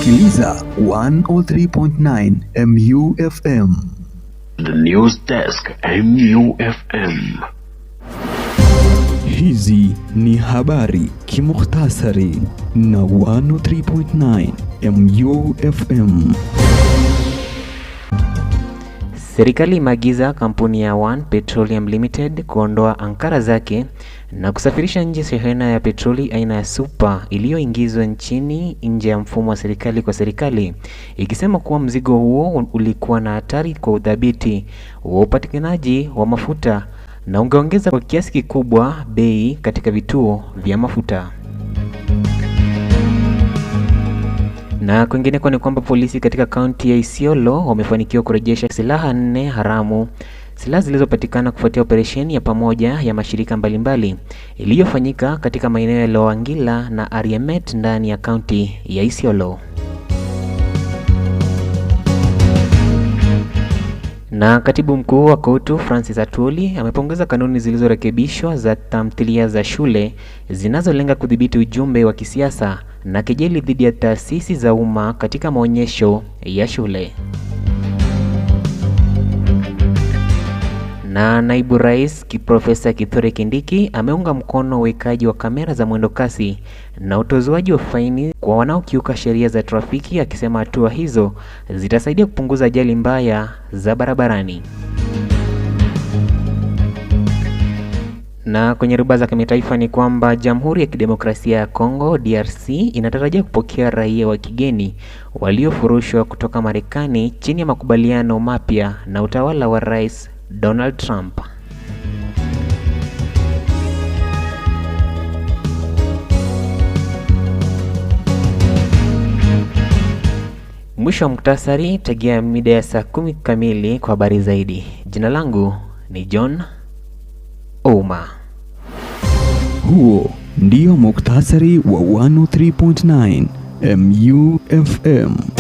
Unasikiliza 103.9 MUFM. The News Desk MUFM. Hizi ni habari kimukhtasari na 103.9 MUFM. Serikali imeagiza kampuni ya One Petroleum Limited kuondoa ankara zake na kusafirisha nje shehena ya petroli aina ya super iliyoingizwa nchini nje ya mfumo wa serikali kwa serikali, ikisema kuwa mzigo huo ulikuwa na hatari kwa udhabiti wa upatikanaji wa mafuta na ungeongeza kwa kiasi kikubwa bei katika vituo vya mafuta. Na kwingineko ni kwamba polisi katika kaunti ya Isiolo wamefanikiwa kurejesha silaha 4 haramu, silaha zilizopatikana kufuatia operesheni ya pamoja ya mashirika mbalimbali iliyofanyika katika maeneo ya Loangila na Ariamet ndani ya kaunti ya Isiolo. Na katibu mkuu wa KOTU Francis Atwoli amepongeza kanuni zilizorekebishwa za tamthilia za shule zinazolenga kudhibiti ujumbe wa kisiasa na kejeli dhidi ya taasisi za umma katika maonyesho ya shule. Na naibu rais Profesa Kithure Kindiki ameunga mkono uwekaji wa kamera za mwendo kasi na utozwaji wa faini kwa wanaokiuka sheria za trafiki, akisema hatua hizo zitasaidia kupunguza ajali mbaya za barabarani. Na kwenye ruba za kimataifa ni kwamba Jamhuri ya Kidemokrasia ya Kongo DRC inatarajia kupokea raia wa kigeni waliofurushwa kutoka Marekani chini ya makubaliano mapya na utawala wa Rais Donald Trump. Mwisho wa muktasari, tegea mida ya saa 10 kamili kwa habari zaidi. Jina langu ni John Ouma. Huo ndio muktasari wa 103.9 MUFM.